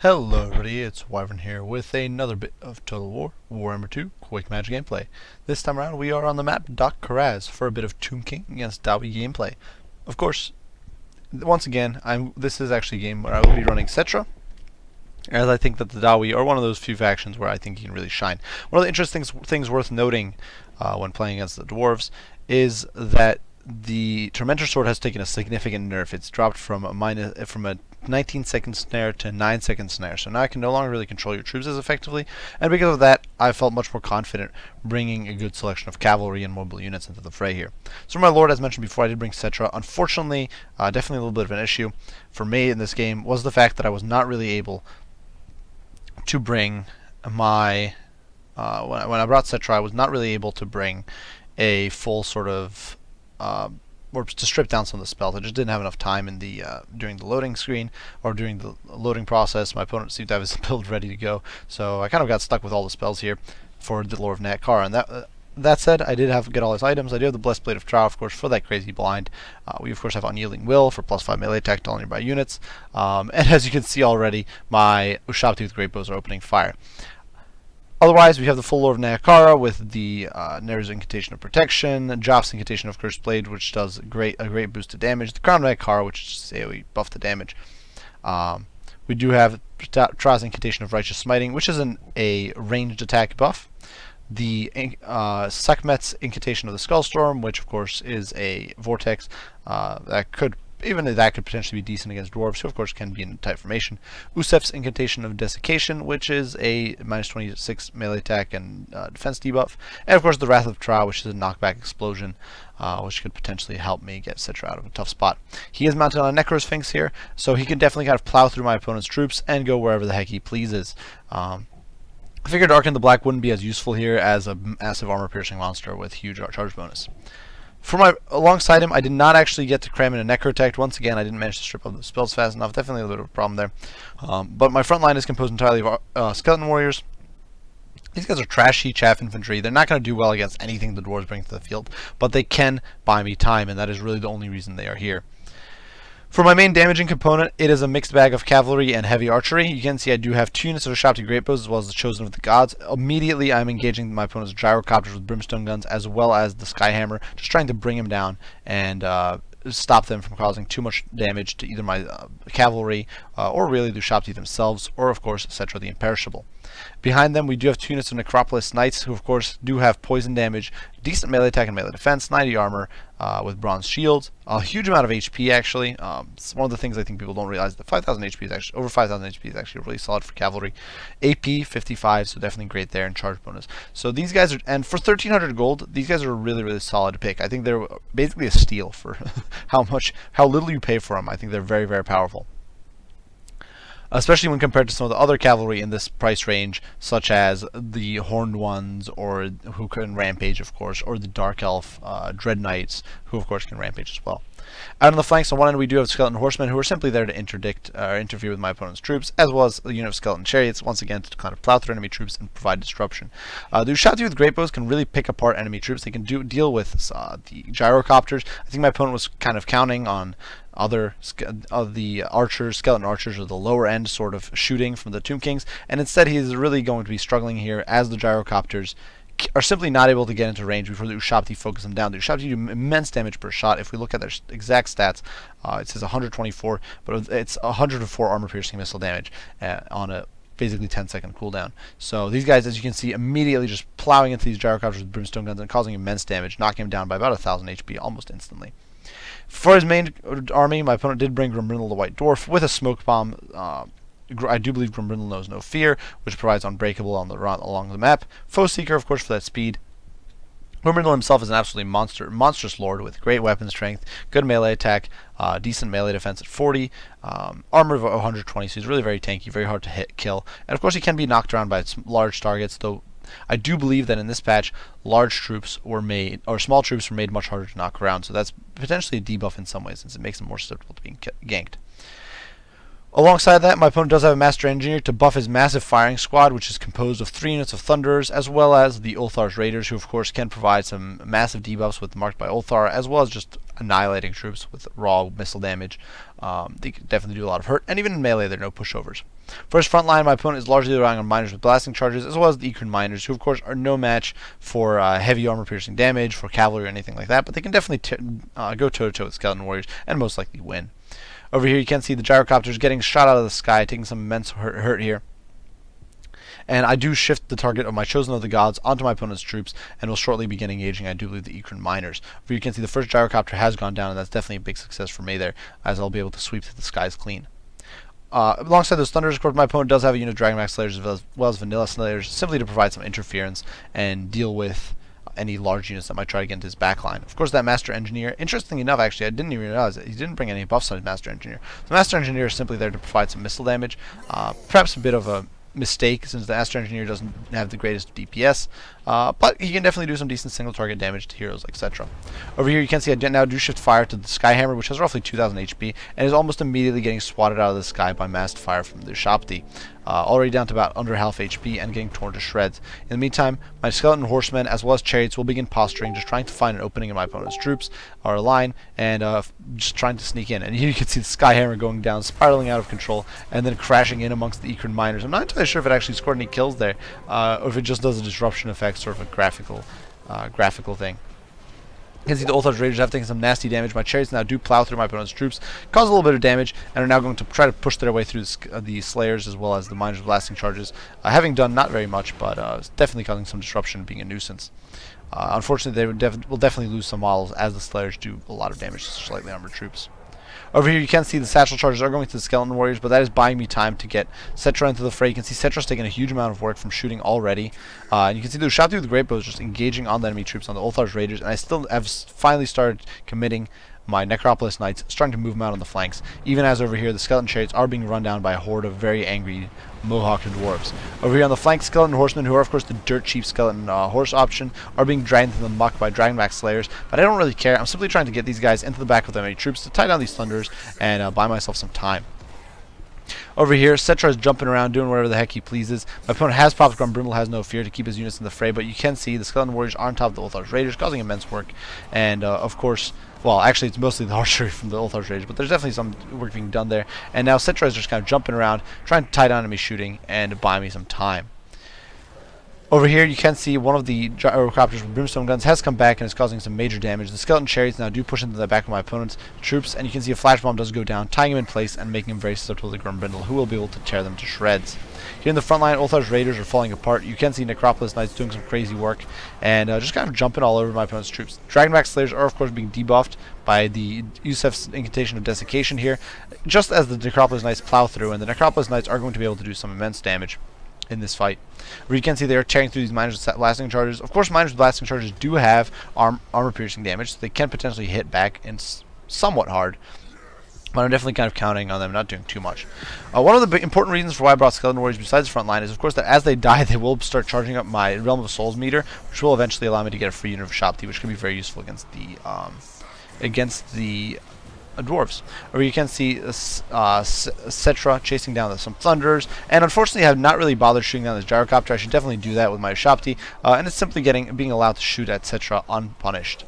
Hello everybody, it's Wyvern here with another bit of Total War, Warhammer 2, Quick Match gameplay. This time around we are on the map Doc Karaz for a bit of Tomb King against Dawi gameplay. Of course, once again, this is actually a game where I will be running Cetra, as I think that the Dawi are one of those few factions where I think he can really shine. One of the interesting things worth noting when playing against the Dwarves is that the Tormentor Sword has taken a significant nerf. It's dropped from a 19-second snare to 9-second snare, so now I can no longer really control your troops as effectively, and because of that I felt much more confident bringing a good selection of cavalry and mobile units into the fray here. So my lord, as mentioned before, I did bring Cetra. Unfortunately, definitely a little bit of an issue for me in this game was the fact that I was not really able to bring my when I brought Cetra, I was not really able to bring a full sort of or to strip down some of the spells. I just didn't have enough time in the during the loading screen or during the loading process. My opponent seemed to have his build ready to go, so I kind of got stuck with all the spells here for the Lore of Nakar. And that said, I did get all his items. I do have the Blessed Blade of Trow, of course, for that crazy blind. We of course have Unyielding Will for +5 melee attack to all nearby units. And as you can see already, my Ushabti with Great Bows are opening fire. Otherwise, we have the full Lore of Nayakara with the Nere's Incantation of Protection, Joff's Incantation of Cursed Blade, which does a great boost to damage, the Crown of Nayakara, which is AoE buff to damage. We do have Tra's Incantation of Righteous Smiting, which is a ranged attack buff. The Sekhmet's Incantation of the Skullstorm, which of course is a vortex that could potentially be decent against Dwarves, who of course can be in tight formation. Usef's Incantation of Desiccation, which is a -26 melee attack and defense debuff. And of course the Wrath of Tra, which is a knockback explosion, which could potentially help me get Cetra out of a tough spot. He is mounted on a Necrosphinx here, so he can definitely kind of plow through my opponent's troops and go wherever the heck he pleases. I figured Arc in the Black wouldn't be as useful here as a massive armor-piercing monster with huge charge bonus. Alongside him, I did not actually get to cram in a Necrotect. Once again, I didn't manage to strip up the spells fast enough. Definitely a little bit of a problem there. But my front line is composed entirely of Skeleton Warriors. These guys are trashy chaff infantry. They're not going to do well against anything the Dwarves bring to the field, but they can buy me time, and that is really the only reason they are here. For my main damaging component, it is a mixed bag of cavalry and heavy archery. You can see I do have 2 units of Ushabti Great Bows as well as the Chosen of the Gods. Immediately I'm engaging my opponent's gyrocopters with brimstone guns as well as the Skyhammer, just trying to bring him down and stop them from causing too much damage to either my cavalry or really the Ushabti themselves, or of course Cetra the Imperishable. Behind them we do have 2 units of Necropolis Knights, who of course do have poison damage, decent melee attack and melee defense, 90 armor with bronze shields, a huge amount of HP actually. It's one of the things I think people don't realize, that 5,000 HP is actually, over 5,000 HP is actually really solid for cavalry. AP 55, so definitely great there, and charge bonus. So these guys are, and for 1,300 gold, these guys are really solid to pick. I think they're basically a steal for how little you pay for them. I think they're very powerful, especially when compared to some of the other cavalry in this price range, such as the Horned Ones, or who can rampage, of course, or the Dark Elf Dread Knights, who of course can rampage as well. Out on the flanks, on one end we do have Skeleton Horsemen, who are simply there to interfere with my opponent's troops, as well as a unit of Skeleton Chariots, once again to kind of plow through enemy troops and provide disruption. The Ushabti with Great Bows can really pick apart enemy troops. They can deal with the gyrocopters. I think my opponent was kind of counting on other of the archers, skeleton archers, or the lower end sort of shooting from the Tomb Kings, and instead he is really going to be struggling here as the gyrocopters are simply not able to get into range before the Ushabti focus them down. The Ushabti do immense damage per shot. If we look at their exact stats, it says 124, but it's 104 armor-piercing missile damage on a basically 10-second cooldown. So these guys, as you can see, immediately just plowing into these gyrocopters with brimstone guns and causing immense damage, knocking him down by about 1,000 HP almost instantly. For his main army, my opponent did bring Grimbrindle the White Dwarf with a smoke bomb. I do believe Grimbrindle knows no fear, which provides unbreakable along the map. Foe Seeker, of course, for that speed. Grimbrindle himself is an absolutely monstrous lord with great weapon strength, good melee attack, decent melee defense at 40, armor of 120, so he's really very tanky, very hard to kill. And of course he can be knocked around by large targets, though I do believe that in this patch, large troops were made, or small troops were made much harder to knock around, so that's potentially a debuff in some ways, since it makes them more susceptible to being ganked. Alongside that, my opponent does have a Master Engineer to buff his massive firing squad, which is composed of 3 units of Thunderers, as well as the Ulthar's Raiders, who of course can provide some massive debuffs with Marked by Ulthar, as well as just annihilating troops with raw missile damage. They can definitely do a lot of hurt, and even in melee, there are no pushovers. First front line, my opponent is largely relying on miners with blasting charges, as well as the Ekron miners, who of course are no match for heavy armor-piercing damage, for cavalry or anything like that, but they can definitely go toe-to-toe with skeleton warriors, and most likely win. Over here, you can see the gyrocopters getting shot out of the sky, taking some immense hurt here. And I do shift the target of my Chosen of the Gods onto my opponent's troops, and will shortly begin engaging, I do believe, the Ekron miners. Over here, you can see the first gyrocopter has gone down, and that's definitely a big success for me there, as I'll be able to sweep the skies clean. Alongside those Thunders, of course, my opponent does have a unit of Dragonmax Slayers as well as Vanilla Slayers, simply to provide some interference and deal with any large units that might try to get into his backline. Of course, that Master Engineer, interestingly enough, actually, I didn't even realize that he didn't bring any buffs on his Master Engineer. The Master Engineer is simply there to provide some missile damage, perhaps a bit of a mistake since the Master Engineer doesn't have the greatest DPS, but he can definitely do some decent single target damage to heroes, etc. Over here you can see I now do shift fire to the Skyhammer, which has roughly 2000 HP, and is almost immediately getting swatted out of the sky by massed fire from the Shopti. Already down to about under half HP and getting torn to shreds. In the meantime, my skeleton horsemen as well as chariots will begin posturing, just trying to find an opening in my opponent's troops or line, and just trying to sneak in. And here you can see the Skyhammer going down, spiraling out of control, and then crashing in amongst the Ekron miners. I'm not entirely sure if it actually scored any kills there, or if it just does a disruption effect, sort of a graphical thing. You can see the Ulthar Raiders have taken some nasty damage. My chariots now do plow through my opponent's troops, cause a little bit of damage, and are now going to try to push their way through the Slayers as well as the Miners with blasting charges, having done not very much, but definitely causing some disruption, being a nuisance. Unfortunately, they will definitely lose some models, as the Slayers do a lot of damage to slightly armored troops. Over here you can see the satchel charges are going to the skeleton warriors, but that is buying me time to get Cetra into the fray. You can see Cetra's taking a huge amount of work from shooting already. And you can see the Shopti with the Great Bows just engaging on the enemy troops, on the Ulthar's Raiders, and I still have finally started committing my Necropolis Knights, starting to move them out on the flanks, even as over here the skeleton chariots are being run down by a horde of very angry Mohawk and Dwarves. Over here on the flank, skeleton horsemen, who are of course the dirt cheap skeleton horse option, are being dragged into the muck by Dragonback Slayers, but I don't really care. I'm simply trying to get these guys into the back of the enemy troops to tie down these Thunders and buy myself some time. Over here, Cetra is jumping around, doing whatever the heck he pleases. My opponent has Prophet Grumbrindle, has no fear to keep his units in the fray, but you can see the skeleton warriors are on top of the Ulthar's Raiders, causing immense work, and of course, well, actually it's mostly the archery from the Ulthar's Raiders, but there's definitely some work being done there, and now Cetra is just kind of jumping around, trying to tie down enemy shooting, and buy me some time. Over here, you can see one of the gyrocopters with brimstone guns has come back and is causing some major damage. The skeleton chariots now do push into the back of my opponent's troops, and you can see a flash bomb does go down, tying him in place and making him very susceptible to Grumbrindle, who will be able to tear them to shreds. Here in the front line, Ulthar's Raiders are falling apart. You can see Necropolis Knights doing some crazy work and just kind of jumping all over my opponent's troops. Dragonback Slayers are, of course, being debuffed by the Yusef's Incantation of Desiccation here, just as the Necropolis Knights plow through, and the Necropolis Knights are going to be able to do some immense damage in this fight. Where you can see they are tearing through these miners with blasting charges. Of course, miners with blasting charges do have armor-piercing damage, so they can potentially hit back and somewhat hard. But I'm definitely kind of counting on them not doing too much. One of the important reasons for why I brought Skeleton Warriors besides the front line is, of course, that as they die, they will start charging up my Realm of Souls meter, which will eventually allow me to get a free unit of Shopti, which can be very useful against the Dwarves. Or you can see Cetra chasing down some Thunders, and unfortunately I have not really bothered shooting down this Gyrocopter. I should definitely do that with my Shopti, and it's simply being allowed to shoot at Cetra unpunished.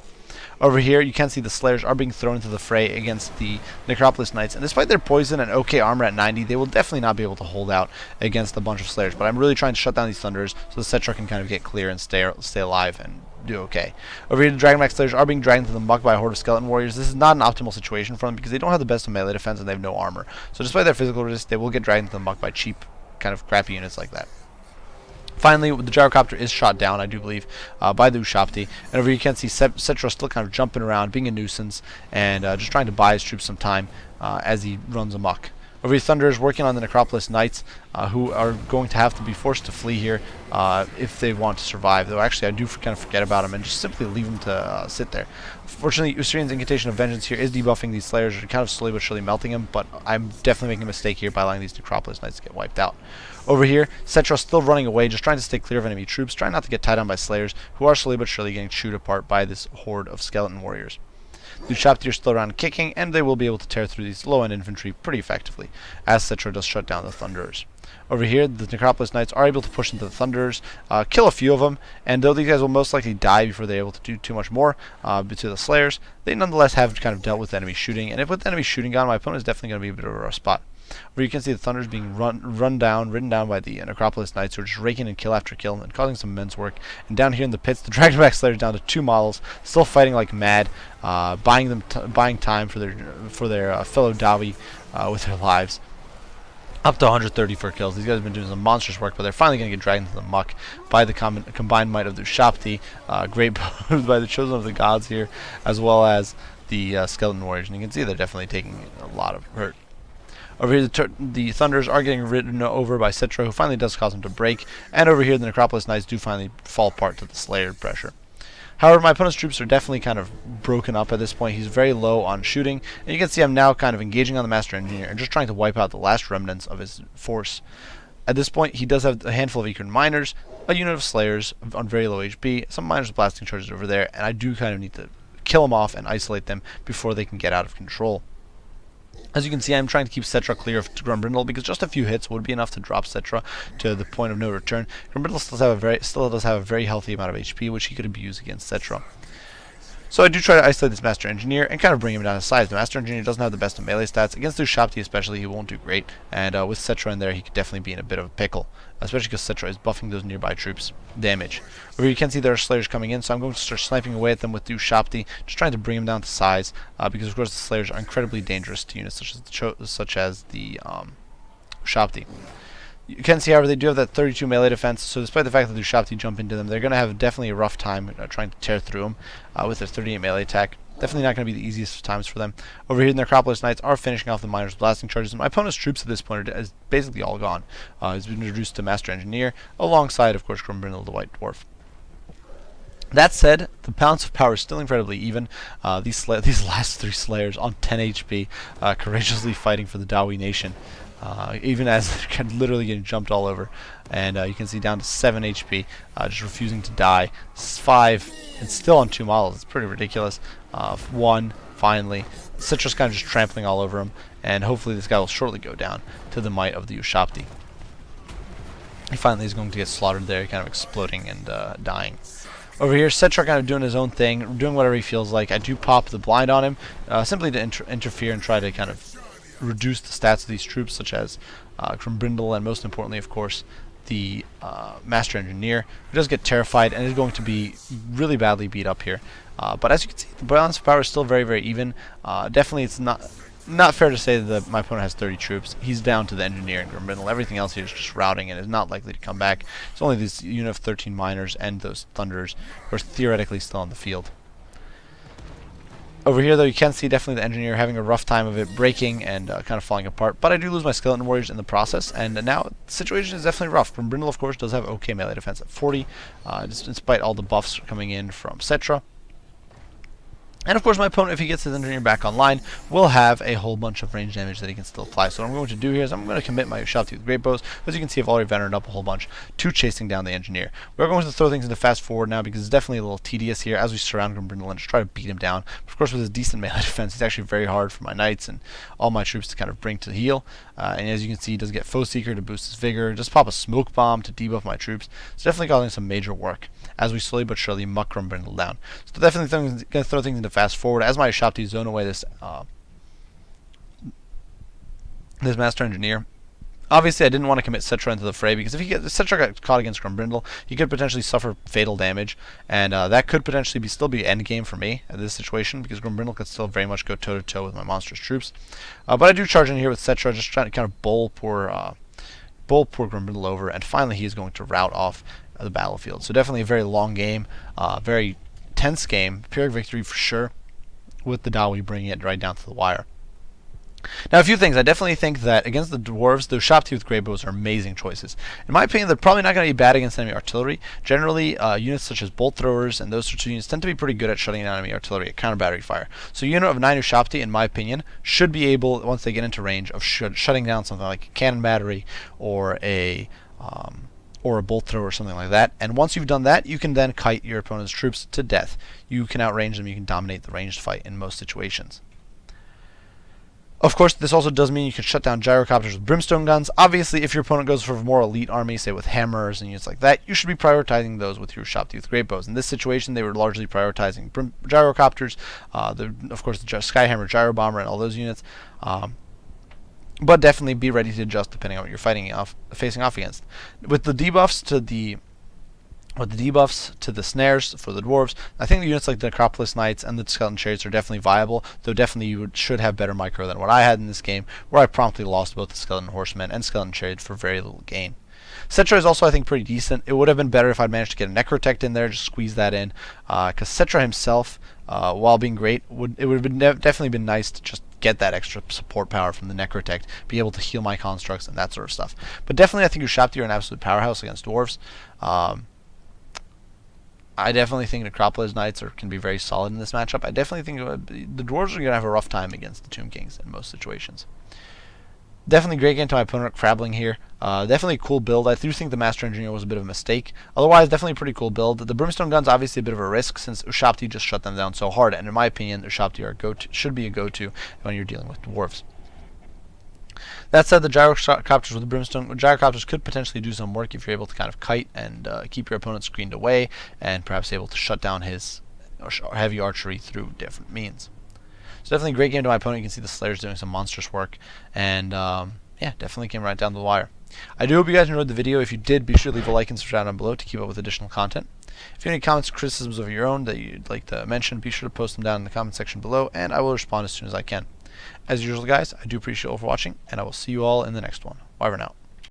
Over here, you can see the Slayers are being thrown into the fray against the Necropolis Knights, and despite their poison and okay armor at 90, they will definitely not be able to hold out against a bunch of Slayers, but I'm really trying to shut down these Thunders so the Cetra can kind of get clear and stay alive and do okay. Over here, the Dragonback Slayers are being dragged into the muck by a horde of Skeleton Warriors. This is not an optimal situation for them because they don't have the best of melee defense and they have no armor. So despite their physical resist, they will get dragged into the muck by cheap, kind of crappy units like that. Finally, the Gyrocopter is shot down, I do believe, by the Ushapti. And over here you can see Cetra still kind of jumping around, being a nuisance, and just trying to buy his troops some time as he runs amok. Over here, Thunder is working on the Necropolis Knights, who are going to have to be forced to flee here if they want to survive. Though actually, I do kind of forget about them and just simply leave them to sit there. Fortunately, Usurian's Incantation of Vengeance here is debuffing these Slayers, kind of slowly but surely melting them, but I'm definitely making a mistake here by allowing these Necropolis Knights to get wiped out. Over here, Cetra's still running away, just trying to stay clear of enemy troops, trying not to get tied down by Slayers, who are slowly but surely getting chewed apart by this horde of Skeleton Warriors. The Ushapti are still around kicking, and they will be able to tear through these low-end infantry pretty effectively, as Cetra does shut down the Thunderers. Over here, the Necropolis Knights are able to push into the Thunderers, kill a few of them, and though these guys will most likely die before they're able to do too much more to the Slayers, they nonetheless have kind of dealt with enemy shooting, and if with enemy shooting gone, my opponent is definitely going to be a bit of a rough spot. Where you can see the Thunders being ridden down by the Necropolis Knights, who are just raking in kill after kill and causing some immense work. And down here in the pits, the Dragonback Slayers down to 2 models, still fighting like mad, buying time for their fellow Dawi with their lives. Up to 134 kills. These guys have been doing some monstrous work, but they're finally going to get dragged into the muck by the combined might of the Ushapti, great by the Chosen of the Gods here, as well as the Skeleton Warriors. And you can see they're definitely taking a lot of hurt. Over here, the Thunders are getting ridden over by Citra, who finally does cause them to break. And over here, the Necropolis Knights do finally fall apart to the Slayer pressure. However, my opponent's troops are definitely kind of broken up at this point. He's very low on shooting. And you can see I'm now kind of engaging on the Master Engineer and just trying to wipe out the last remnants of his force. At this point, he does have a handful of Equine Miners, a unit of Slayers on very low HP, some Miners with blasting charges over there, and I do kind of need to kill them off and isolate them before they can get out of control. As you can see, I'm trying to keep Cetra clear of Grumbrindle because just a few hits would be enough to drop Cetra to the point of no return. Grumbrindle still does have a very healthy amount of HP, which he could abuse against Cetra. So I do try to isolate this Master Engineer and kind of bring him down to size. The Master Engineer doesn't have the best of melee stats. Against the Ushapti especially, he won't do great. And with Cetra in there, he could definitely be in a bit of a pickle, especially because Cetra is buffing those nearby troops' damage. Over here you can see there are Slayers coming in, so I'm going to start sniping away at them with the Ushapti, just trying to bring them down to size, because of course the Slayers are incredibly dangerous to units such as the Ushapti. You can see, however, they do have that 32 melee defense, so despite the fact that the Ushapti jump into them, they're going to have definitely a rough time trying to tear through them with their 38 melee attack. Definitely not going to be the easiest of times for them. Over here, the Necropolis Knights are finishing off the Miners' blasting charges, and my opponent's troops at this point are basically all gone. He's been reduced to Master Engineer, alongside, of course, Grumbrindle the White Dwarf. That said, the balance of power is still incredibly even. These last 3 Slayers on 10 HP, courageously fighting for the Dawi nation. Even as they're literally getting jumped all over. And you can see down to 7 HP, just refusing to die. 5, and still on 2 models. It's pretty ridiculous. 1, finally. Citra's kind of just trampling all over him. And hopefully this guy will shortly go down to the might of the Ushapti. He finally is going to get slaughtered there, kind of exploding and dying. Over here, Citra kind of doing his own thing, doing whatever he feels like. I do pop the blind on him, simply to interfere and try to kind of reduce the stats of these troops, such as Grumbrindle, and most importantly, of course, the Master Engineer, who does get terrified and is going to be really badly beat up here. But as you can see, the balance of power is still very, very even. Definitely, it's not fair to say that my opponent has 30 troops. He's down to the Engineer and Grumbrindle. Everything else here is just routing and is not likely to come back. It's only this unit of 13 Miners and those Thunderers who are theoretically still on the field. Over here, though, you can see definitely the Engineer having a rough time of it, breaking and kind of falling apart. But I do lose my Skeleton Warriors in the process, and now the situation is definitely rough. Grumbrindle, of course, does have okay melee defense at 40, despite all the buffs coming in from Cetra. And of course, my opponent, if he gets his Engineer back online, will have a whole bunch of range damage that he can still apply. So what I'm going to do here is I'm going to commit my Ushapti with Great Bows. As you can see, I've already veteraned up a whole bunch to chasing down the Engineer. We're going to throw things into fast forward now because it's definitely a little tedious here as we surround Grumbrindle and just try to beat him down. But of course, with his decent melee defense, it's actually very hard for my Knights and all my troops to kind of bring to the heal. And as you can see, he does get Foe Seeker to boost his vigor, just pop a Smoke Bomb to debuff my troops. It's definitely causing some major work as we slowly but surely muck Grumbrindle down. So definitely going to throw things into fast forward as my Ushapti zone away this Master Engineer. Obviously, I didn't want to commit Cetra into the fray because if Cetra got caught against Grumbrindle, he could potentially suffer fatal damage, and that could potentially still be endgame for me at this situation because Grumbrindle could still very much go toe to toe with my monstrous troops. But I do charge in here with Cetra, just trying to kind of bowl poor Grumbrindle over, and finally he is going to rout off the battlefield. So definitely a very long game, very tense game, Pyrrhic victory for sure, with the Dawi bringing it right down to the wire. Now, a few things. I definitely think that against the Dwarves, the Ushapti with Great Bows are amazing choices. In my opinion, they're probably not going to be bad against enemy artillery. Generally, units such as Bolt Throwers and those sorts of units tend to be pretty good at shutting down enemy artillery at counter battery fire. So a unit of 9 Ushapti, in my opinion, should be able, once they get into range, of shutting down something like a cannon battery or a bolt thrower or something like that. And once you've done that, you can then kite your opponent's troops to death. You can outrange them, you can dominate the ranged fight in most situations. Of course, this also does mean you can shut down gyrocopters with brimstone guns. Obviously, if your opponent goes for a more elite army, say with hammers and units like that, you should be prioritizing those with your Ushopti with great bows. In this situation, they were largely prioritizing gyrocopters, of course, the Skyhammer gyro bomber and all those units. But definitely be ready to adjust depending on what you're facing off against. With the debuffs to the snares for the dwarves, I think the units like the Necropolis Knights and the Skeleton Chariots are definitely viable, though definitely you should have better micro than what I had in this game, where I promptly lost both the Skeleton Horsemen and Skeleton Chariots for very little gain. Cetra is also, I think, pretty decent. It would have been better if I'd managed to get a Necrotect in there, just squeeze that in, because Cetra himself, while being great, it would have definitely been nice to just get that extra support power from the Necrotect, be able to heal my constructs and that sort of stuff. But definitely I think Ushopti are an absolute powerhouse against dwarves. I definitely think Necropolis Knights can be very solid in this matchup. I definitely think the dwarves are going to have a rough time against the Tomb Kings in most situations. Definitely great game to my opponent, Crabbling here. Definitely a cool build. I do think the Master Engineer was a bit of a mistake. Otherwise, definitely a pretty cool build. The Brimstone Gun's obviously a bit of a risk since Ushopti just shut them down so hard. And in my opinion, Ushopti should be a go-to when you're dealing with dwarves. That said, the gyrocopters with the brimstone gyrocopters could potentially do some work if you're able to kind of kite and keep your opponent screened away, and perhaps able to shut down his heavy archery through different means. So definitely a great game to my opponent. You can see the Slayers doing some monstrous work, and yeah, definitely came right down the wire. I do hope you guys enjoyed the video. If you did, be sure to leave a like and subscribe down below to keep up with additional content. If you have any comments or criticisms of your own that you'd like to mention, be sure to post them down in the comment section below, and I will respond as soon as I can. As usual, guys, I do appreciate you all for watching, and I will see you all in the next one. Bye for now.